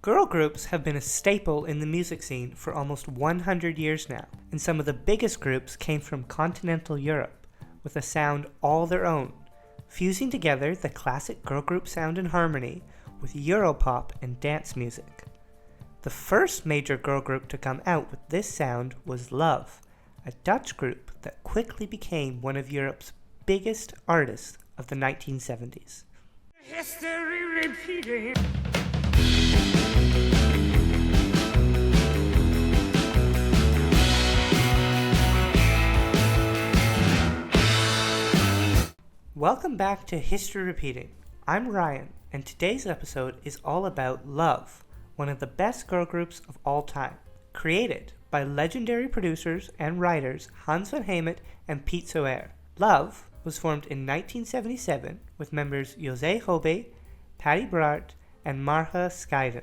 Girl groups have been a staple in the music scene for almost 100 years now, and some of the biggest groups came from continental Europe, with a sound all their own, fusing together the classic girl group sound and harmony with Europop and dance music. The first major girl group to come out with this sound was Love, a Dutch group that quickly became one of Europe's biggest artists of the 1970s. History repeating. Welcome back to History Repeating. I'm Ryan, and today's episode is all about Love, one of the best girl groups of all time. Created by legendary producers and writers Hans van Hemet and Piet Zoer, Love was formed in 1977 with members José Hoebee, Patty Bart, and Marga Scheide.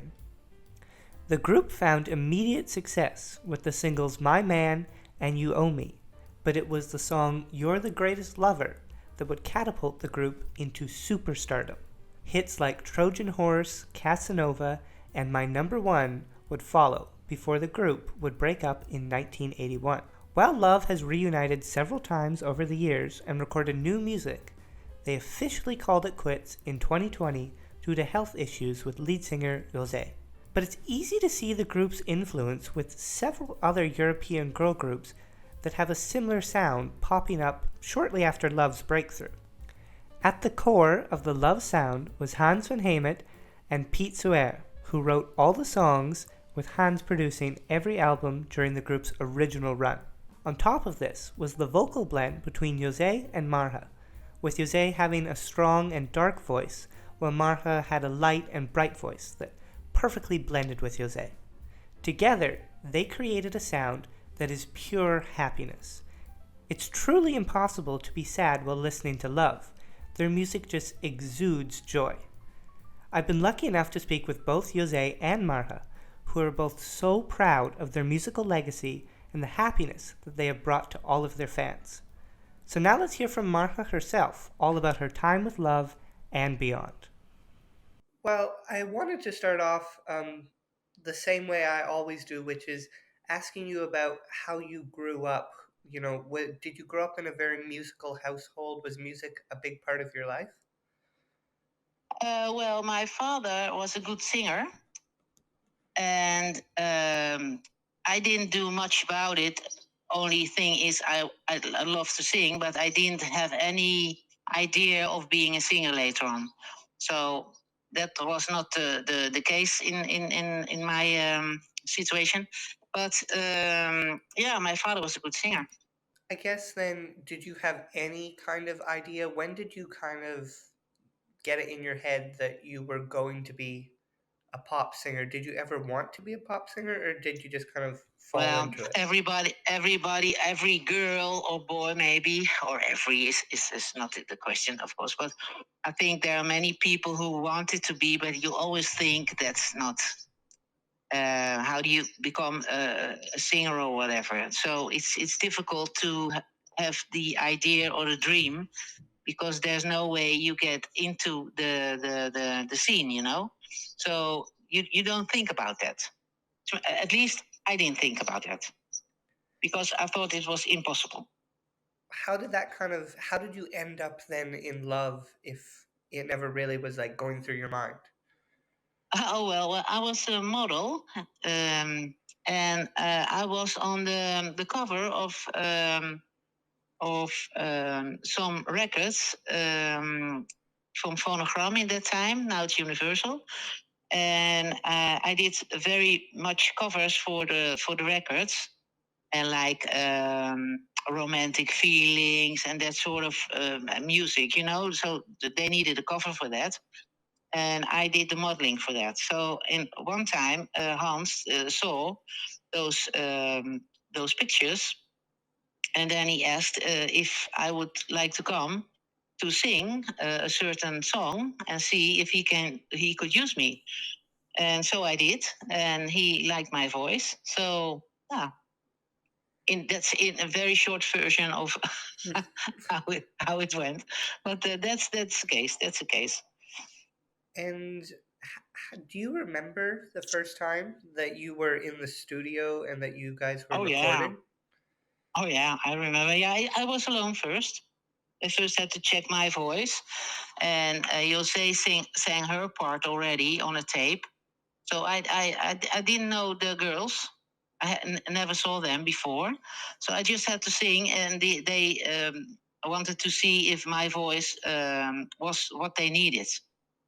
The group found immediate success with the singles My Man and You Owe Me, but it was the song You're the Greatest Lover that would catapult the group into superstardom. Hits like Trojan Horse, Casanova, and My Number One would follow before the group would break up in 1981. While Love has reunited several times over the years and recorded new music, they officially called it quits in 2020 due to health issues with lead singer José. But it's easy to see the group's influence with several other European girl groups that have a similar sound popping up shortly after Love's breakthrough. At the core of the Love sound was Hans van Hemet and Piet Zoer, who wrote all the songs, with Hans producing every album during the group's original run. On top of this was the vocal blend between José and Marga, with José having a strong and dark voice, while Marga had a light and bright voice that perfectly blended with José. Together, they created a sound that is pure happiness. It's truly impossible to be sad while listening to Love. Their music just exudes joy. I've been lucky enough to speak with both José and Marga, who are both so proud of their musical legacy and the happiness that they have brought to all of their fans. So now let's hear from Marga herself, all about her time with Love and beyond. Well, I wanted to start off the same way I always do, which is asking you about how you grew up. Did you grow up in a very musical household? Was music a big part of your life? Well, my father was a good singer, and I didn't do much about it. Only thing is, I love to sing, but I didn't have any idea of being a singer later on. So that was not the case in my situation. But yeah, my father was a good singer. I guess then, did you have any kind of idea? When did you kind of get it in your head that you were going to be a pop singer? Did you ever want to be a pop singer, or did you just kind of fall Well, into it? everybody, every girl or boy, maybe, or every is not the question, of course. But I think there are many people who wanted to be, but you always think that's not. How do you become a singer or whatever? So it's difficult to have the idea or the dream, because there's no way you get into the scene, you know. So you don't think about that. So at least I didn't think about that, because I thought it was impossible. How did you end up then in Love if it never really was like going through your mind? Oh well, I was a model, and I was on the cover of some records from Phonogram in that time. Now it's Universal, and I did very much covers for the records, and like romantic feelings and that sort of music, you know. So they needed a cover for that, and I did the modeling for that. So in one time, Hans saw those pictures, and then he asked if I would like to come to sing a certain song and see if he could use me. And so I did, and he liked my voice. So yeah, that's in a very short version of how it went. But that's the case. That's the case. And Do you remember the first time that you were in the studio and that you guys were Oh yeah. recording? Oh yeah, I remember. Yeah, I was alone first. I first had to check my voice, and Jose sang her part already on a tape. So I didn't know the girls. Never saw them before, so I just had to sing, and they wanted to see if my voice was what they needed,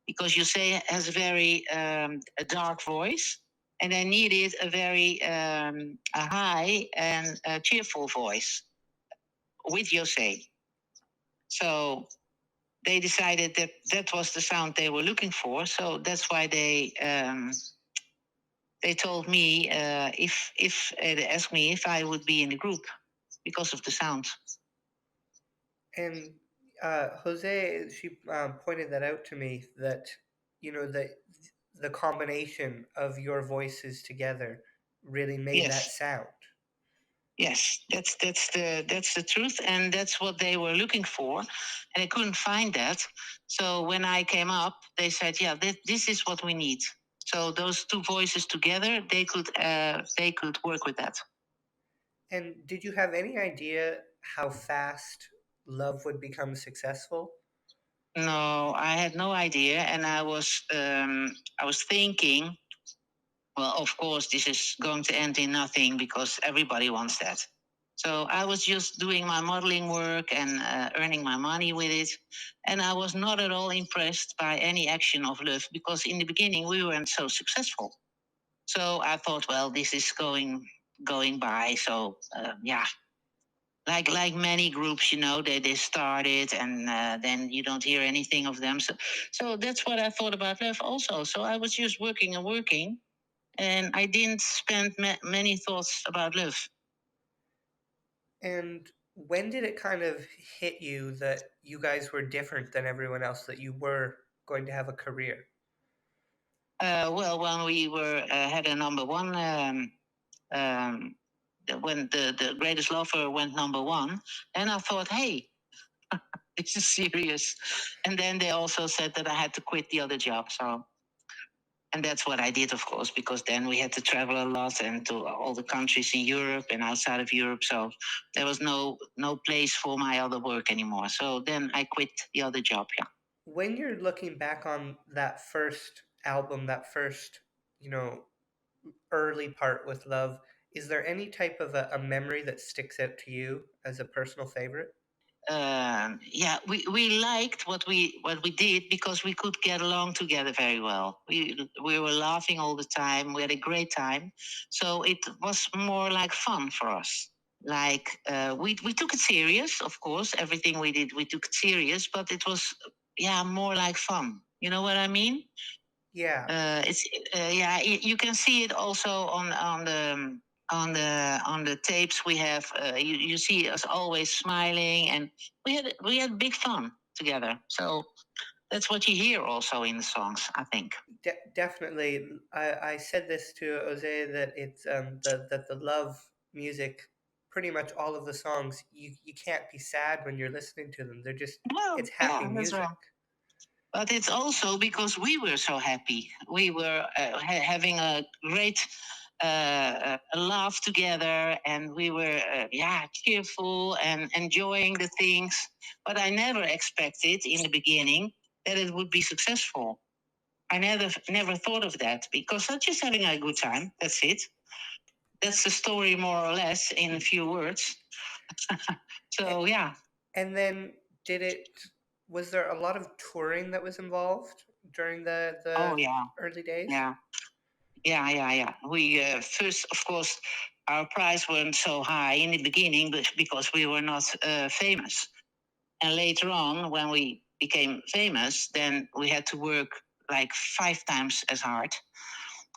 because Jose has a very a dark voice, and they needed a very a high and cheerful voice with Jose. So they decided that that was the sound they were looking for. So that's why they told me if they asked me if I would be in the group because of the sound. And Jose, she pointed that out to me that that the combination of your voices together really made that Yes, sound. yes, that's the truth, and that's what they were looking for, and they couldn't find that. So when I came up, they said, "Yeah, this is what we need." So those two voices together, they could work with that. And did you have any idea how fast Love would become successful? No, I had no idea, and I was thinking, well, of course, this is going to end in nothing because everybody wants that. So I was just doing my modeling work and earning my money with it, and I was not at all impressed by any action of Love because in the beginning we weren't so successful. So I thought, well, this is going by. So yeah, like many groups, they started and then you don't hear anything of them. So that's what I thought about Love also. So I was just working and working, and I didn't spend many thoughts about Love. And when did it kind of hit you that you guys were different than everyone else, that you were going to have a career? Well, when we were had a number one, um, when the Greatest Lover went number one, and I thought, hey, this is serious. And then they also said that I had to quit the other job. So, and that's what I did, of course, because then we had to travel a lot and to all the countries in Europe and outside of Europe. So there was no place for my other work anymore. So then I quit the other job. Yeah. When you're looking back on that first album, that first, you know, early part with Love, is there any type of a memory that sticks out to you as a personal favorite? Yeah, we liked what we did because we could get along together very well. We were laughing all the time. We had a great time, so it was more like fun for us. Like we took it serious, of course. Everything we did, we took it serious, but it was more like fun. You know what I mean? Yeah. It's yeah. You can see it also on the tapes we have. You see us always smiling, and we had big fun together. So that's what you hear also in the songs, I think. Definitely. I said this to Jose that it's that the Love music, pretty much all of the songs, you can't be sad when you're listening to them. They're just, Well, it's happy yeah, that's music. right. But it's also because we were so happy. We were having a great laugh together, and we were cheerful and enjoying the things. But I never expected in the beginning that it would be successful. I never thought of that because I'm just having a good time. That's it. That's the story more or less in a few words. So yeah. And then did it, was there a lot of touring that was involved during Oh the yeah. early days? Yeah. Yeah. We first, of course, our price weren't so high in the beginning, but because we were not famous. And later on, when we became famous, then we had to work like 5 times as hard,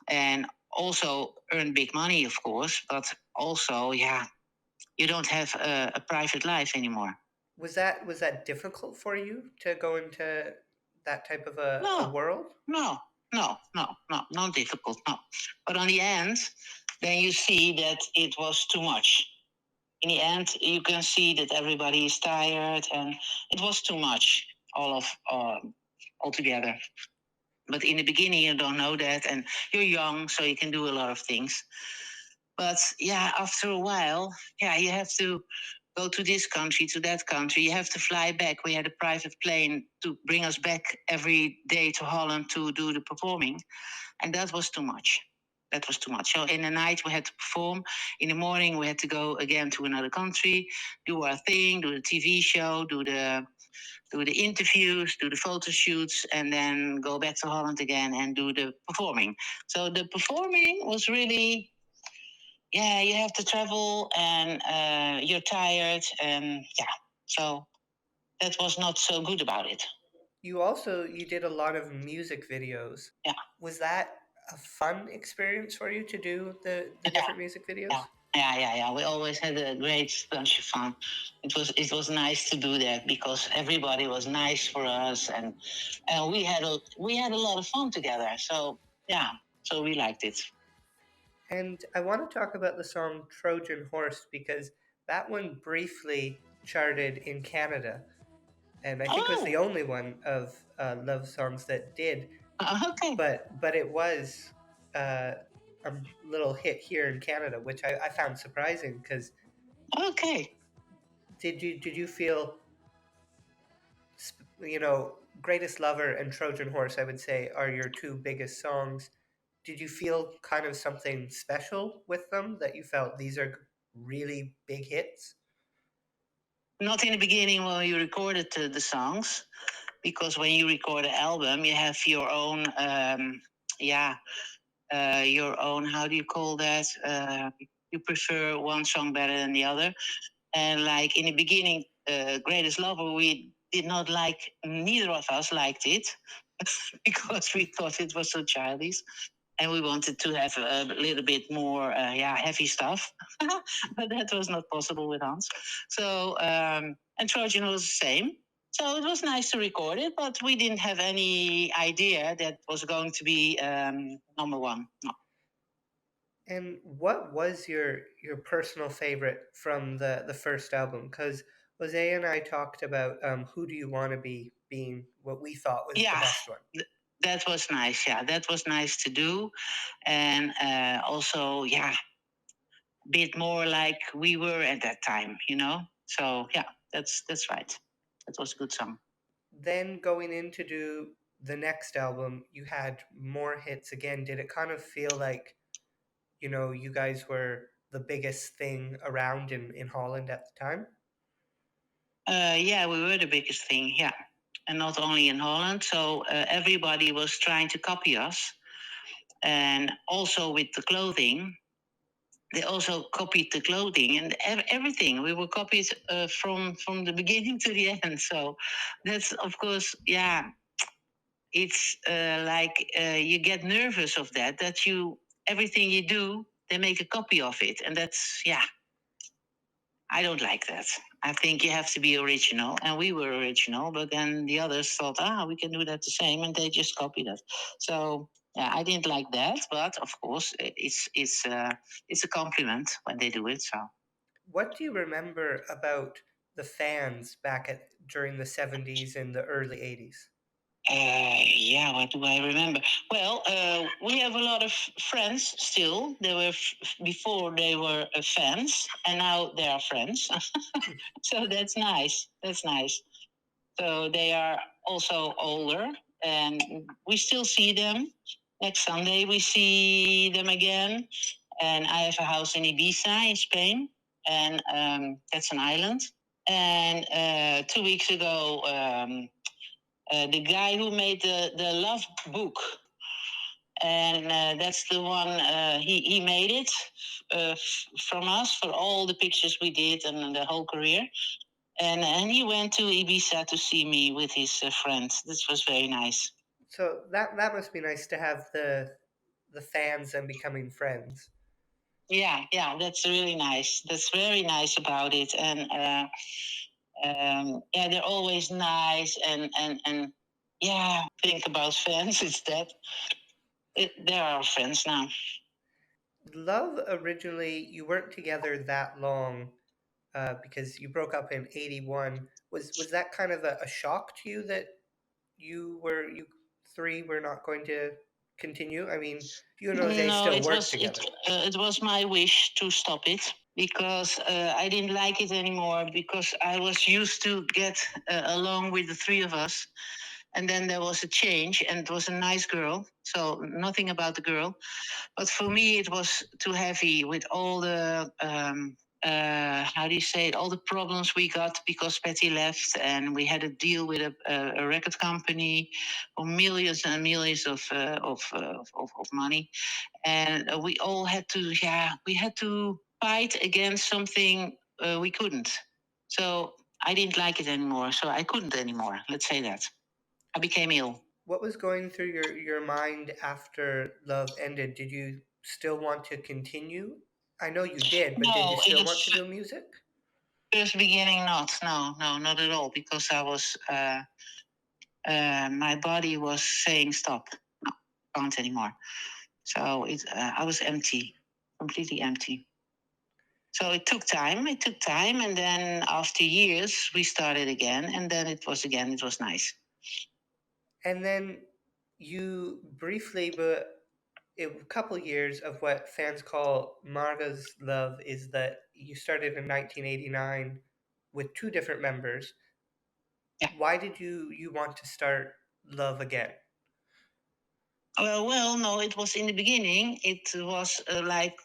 and also earn big money, of course. But also, you don't have a private life anymore. Was that difficult for you to go into that type of a No, world? no, not difficult. No, but on the end, then you see that it was too much. In the end, you can see that everybody is tired, and it was too much all together. But in the beginning, you don't know that, and you're young, so you can do a lot of things. But yeah, after a while, yeah, you have to go to this country, to that country. You have to fly back. We had a private plane to bring us back every day to Holland to do the performing. And that was too much. That was too much. So in the night we had to perform. In the morning we had to go again to another country, do our thing, do the TV show, do the interviews, do the photo shoots, and then go back to Holland again and do the performing. So the performing was really, yeah, you have to travel and you're tired, and yeah, so that was not so good about it. You did a lot of music videos. Yeah. Was that a fun experience for you to do the Yeah. different music videos? Yeah. Yeah. We always had a great bunch of fun. It was nice to do that because everybody was nice for us, and we had a lot of fun together. So yeah, so we liked it. And I want to talk about the song Trojan Horse because that one briefly charted in Canada. And I think it was the only one of love songs that did. Okay. But it was uh, a little hit here in Canada, which I found surprising because Okay. did you feel Greatest Lover and Trojan Horse, I would say, are your two biggest songs. Did you feel kind of something special with them that you felt these are really big hits? Not in the beginning when you recorded the songs, because when you record an album, you have your own, your own, how do you call that? You prefer one song better than the other. And like in the beginning, Greatest Lover, we did not like, neither of us liked it because we thought it was so childish. And we wanted to have a little bit more, heavy stuff, but that was not possible with Hans. So, and Trojan was the same. So it was nice to record it, but we didn't have any idea that was going to be number one. No. And what was your personal favorite from the first album? Because Jose and I talked about Who Do You Want to Be being what we thought was the best one. That was nice. Yeah, that was nice to do, and also, yeah, a bit more like we were at that time, you know. So yeah, that's right. That was a good song. Then going in to do the next album, you had more hits again. Did it kind of feel like, you guys were the biggest thing around in Holland at the time? Yeah, we were the biggest thing. Yeah, and not only in Holland. So everybody was trying to copy us, and also with the clothing. They also copied the clothing and everything. We were copied from the beginning to the end. So that's, of course, yeah. It's you get nervous of that you, everything you do, they make a copy of it, and that's, yeah. I don't like that. I think you have to be original, and we were original, but then the others thought, we can do that the same, and they just copied us. So yeah, I didn't like that, but of course, it's a compliment when they do it. So What do you remember about the fans during the 70s and the early 80s? Yeah, what do I remember? Well, we have a lot of friends still. They were before they were fans, and now they are friends. So that's nice. That's nice. So they are also older, and we still see them. Next Sunday, we see them again. And I have a house in Ibiza in Spain, and that's an island. And 2 weeks ago, the guy who made the love book, and that's the one, he made it from us for all the pictures we did and the whole career. And he went to Ibiza to see me with his friend. This was very nice. So that must be nice to have the fans and becoming friends. Yeah, that's really nice. That's very nice about it. And yeah, they're always nice. And yeah, think about fans. It's that they're our friends now. Love originally, you weren't together that long because you broke up in 81. Was that kind of a shock to you that you three were not going to continue? I mean, you and Jose No, still work together. it was my wish to stop it because I didn't like it anymore because I was used to get along with the three of us. And then there was a change, and it was a nice girl. So nothing about the girl. But for me, it was too heavy with all the how do you say it? All the problems we got because Patty left, and we had a deal with a record company for millions and millions of money, and we all had to we had to fight against something we couldn't. So I didn't like it anymore. So I couldn't anymore. Let's say that. I became ill. What was going through your mind after Love ended? Did you still want to continue? I know you did, but did you No, still want to do music? First beginning, not. No, not at all, because I was, my body was saying stop, no, can't anymore. So I was empty, completely empty. So it took time, and then after years, we started again, and then it was nice. And then you briefly, but a couple years of what fans call Marga's Love is that you started in 1989 with two different members. Yeah. Why did you want to start Love again? Well, no, it was in the beginning. It was like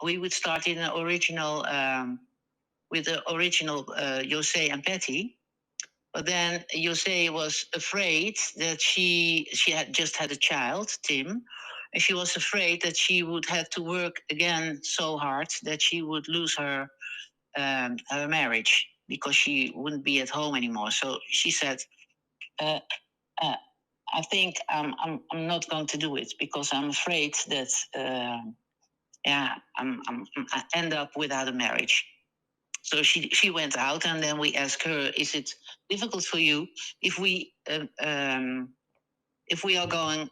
we would start in the original with the original José and Patty. But then José was afraid that she had just had a child, Tim, and she was afraid that she would have to work again so hard that she would lose her marriage because she wouldn't be at home anymore. So she said, uh, uh, "I think I'm not going to do it because I'm afraid that I end up without a marriage." So she went out, and then we asked her, "Is it difficult for you if we are going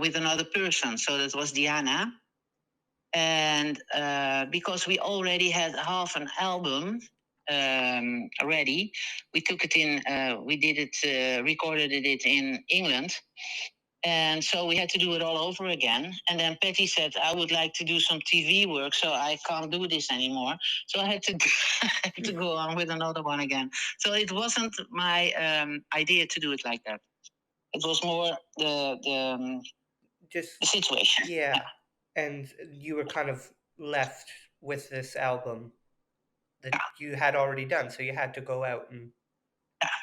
with another person?" So that was Diana, and because we already had half an album ready, we took it in. We did it, recorded it in England. And so we had to do it all over again. And then Patty said, "I would like to do some TV work, so I can't do this anymore." So I had to, I had to go on with another one again. So it wasn't my idea to do it like that. It was more Just the situation. yeah. And you were kind of left with this album that you had already done, so you had to go out and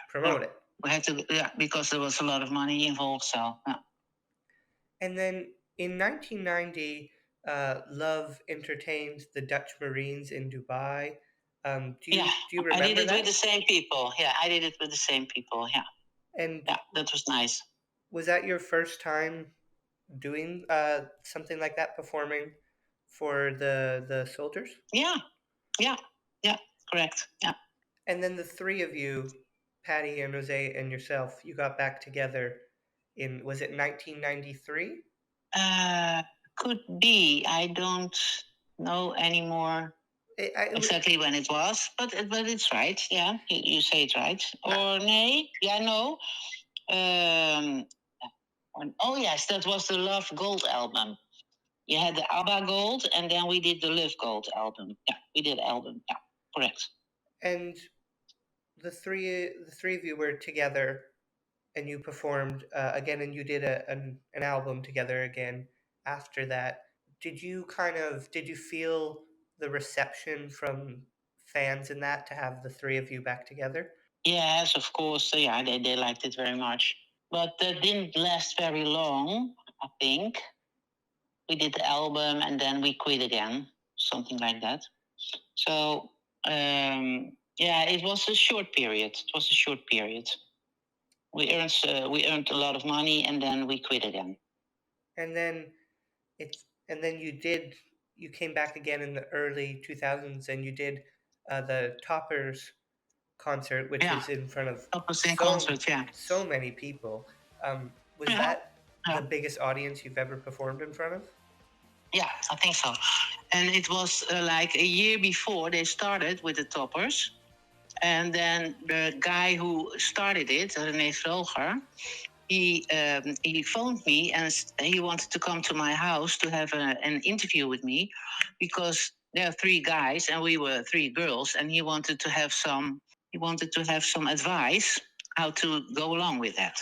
promote it. We had to, because there was a lot of money involved. So. And then in 1990, Love entertained the Dutch Marines in Dubai. Do you remember I did it that? with the same people. Yeah, I did it with the same people. Yeah. And that was nice. Was that your first time doing something like that, performing for the soldiers? Yeah, correct. Yeah. And then the three of you, Patty and Jose and yourself, you got back together in, was it 1993? Could be. I don't know anymore exactly when it was, but it's right. Yeah, you say it right. Or nay? Yeah, no. Oh yes, that was the Love Gold album. You had the ABBA Gold, and then we did the Live Gold album. Yeah, we did album. Yeah, correct. And the three of you were together, and you performed again, and you did an album together again after that. Did you feel the reception from fans in that to have the three of you back together? Yes, of course. Yeah, they liked it very much. But that didn't last very long, I think. We did the album and then we quit again, something like that. So, it was a short period. We earned a lot of money and then we quit again. And then you came back again in the early 2000s, and you did the Toppers concert, which is in front of so many people. Was that the biggest audience you've ever performed in front of? Yeah, I think so. And it was like a year before they started with the Toppers. And then the guy who started it, René Vroger, he phoned me and he wanted to come to my house to have an interview with me, because there are three guys and we were three girls, and he wanted to have some advice how to go along with that.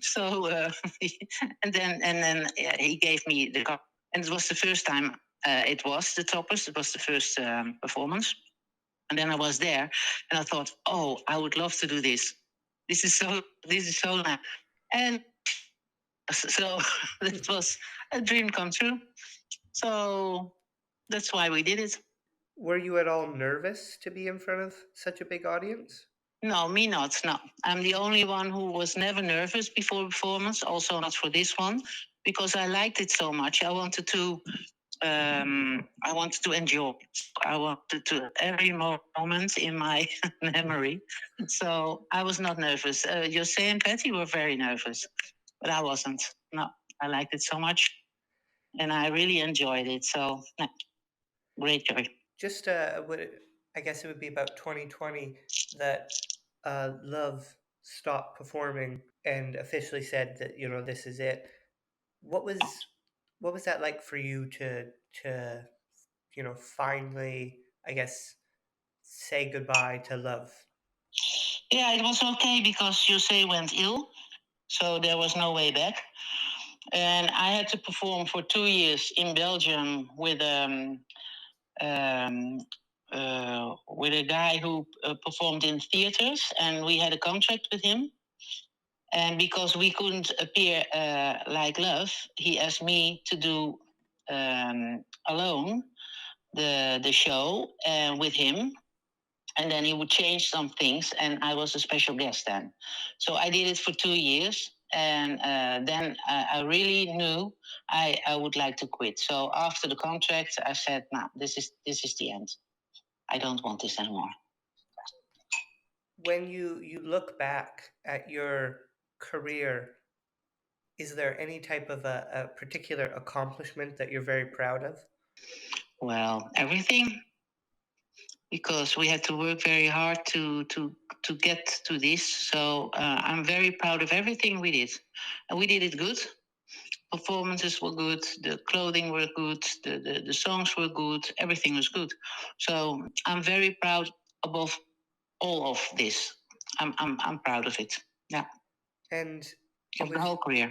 So and then he gave me the card, and it was the first time. It was the Toppers. It was the first performance, and then I was there, and I thought, oh, I would love to do this. This is so nice, and so it was a dream come true. So that's why we did it. Were you at all nervous to be in front of such a big audience? No, me not. No, I'm the only one who was never nervous before performance. Also not for this one, because I liked it so much. I wanted to enjoy it. I wanted to every moment in my memory. So I was not nervous. Jose and Patty were very nervous, but I wasn't. No, I liked it so much, and I really enjoyed it. So no, great joy. Just I guess it would be about 2020 that Love stopped performing and officially said that this is it. What was what was that like for you to finally, I guess, say goodbye to Love? Yeah, it was okay because Jose went ill, so there was no way back. And I had to perform for 2 years in Belgium with a guy who performed in theaters, and we had a contract with him. And because we couldn't appear like Love, he asked me to do alone the show with him, and then he would change some things, and I was a special guest then. So I did it for 2 years, and then I really knew I would like to quit. So after the contract, I said, "No, this is the end. I don't want this anymore." When you look back at your career, is there any type of a particular accomplishment that you're very proud of? Well, everything, because we had to work very hard to get to this. So I'm very proud of everything we did, and we did it good. Performances were good, the clothing were good, the songs were good, everything was good. So I'm very proud above all of this. I'm proud of it. Yeah. And Of the whole career.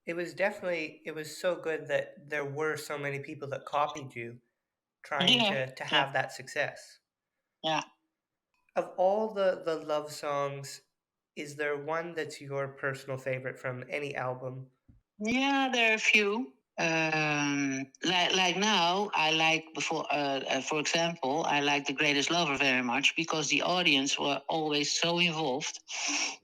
it was so good that there were so many people that copied you trying Yeah. to have that success. Yeah. Of all the Love songs, is there one that's your personal favorite from any album? Yeah, there are a few. Like now, I like for example, I like The Greatest Lover very much because the audience were always so involved,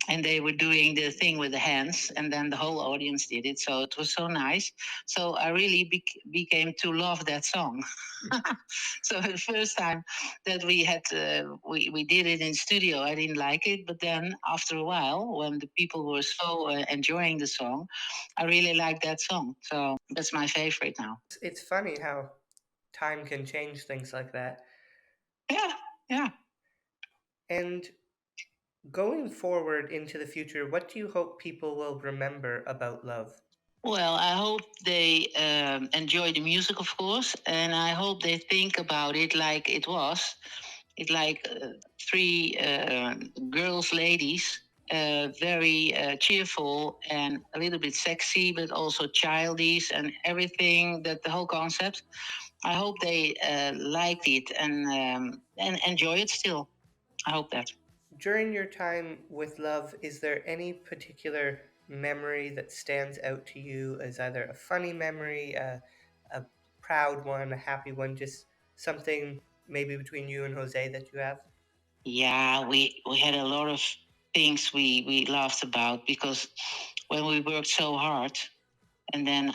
and they were doing the thing with the hands, and then the whole audience did it. So it was so nice. So I really became to love that song. So the first time that we did it in studio, I didn't like it, but then after a while, when the people were so enjoying the song, I really like that song. So that's my favorite now. It's funny how time can change things like that. Yeah, yeah. And going forward into the future, what do you hope people will remember about Love? Well, I hope they enjoy the music, of course, and I hope they think about it like it was. It's like three girls, ladies, very cheerful and a little bit sexy, but also childish and everything. That the whole concept. I hope they liked it and enjoy it still. I hope that. During your time with Love, is there any particular memory that stands out to you as either a funny memory, a proud one, a happy one, just something maybe between you and Jose that you have? Yeah, we had a lot of things we laughed about because when we worked so hard, and then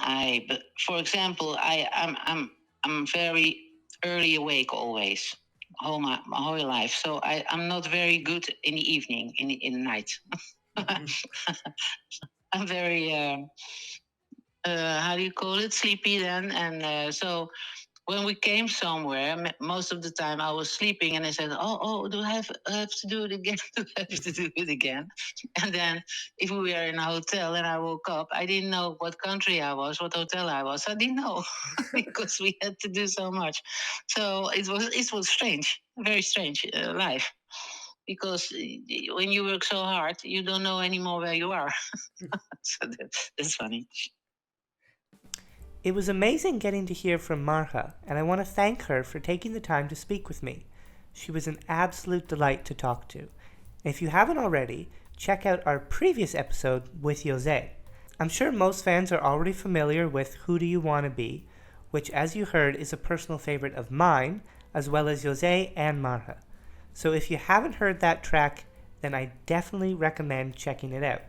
but for example, I'm very early awake always, my whole life. So I'm not very good in the evening, in the night. I'm very how do you call it, sleepy then, and so when we came somewhere, most of the time I was sleeping, and I said, "Oh, do I have to do it again? Do I have to do it again?" And then, if we were in a hotel and I woke up, I didn't know what country I was, what hotel I was. I didn't know because we had to do so much. So it was strange, very strange life. Because when you work so hard, you don't know anymore where you are. So that's funny. It was amazing getting to hear from Marga, and I want to thank her for taking the time to speak with me. She was an absolute delight to talk to. And if you haven't already, check out our previous episode with José. I'm sure most fans are already familiar with Who Do You Want to Be, which, as you heard, is a personal favorite of mine, as well as José and Marga. So if you haven't heard that track, then I definitely recommend checking it out,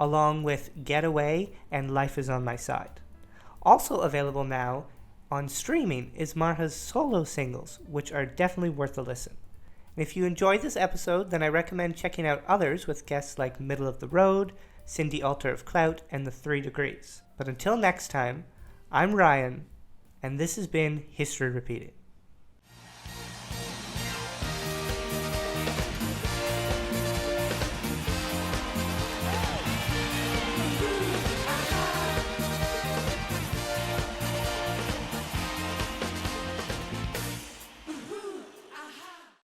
along with Getaway and Life Is On My Side. Also available now on streaming is Marga's solo singles, which are definitely worth a listen. And if you enjoyed this episode, then I recommend checking out others with guests like Middle of the Road, Cindy Alter of Clout, and The 3 Degrees. But until next time, I'm Ryan, and this has been History Repeated.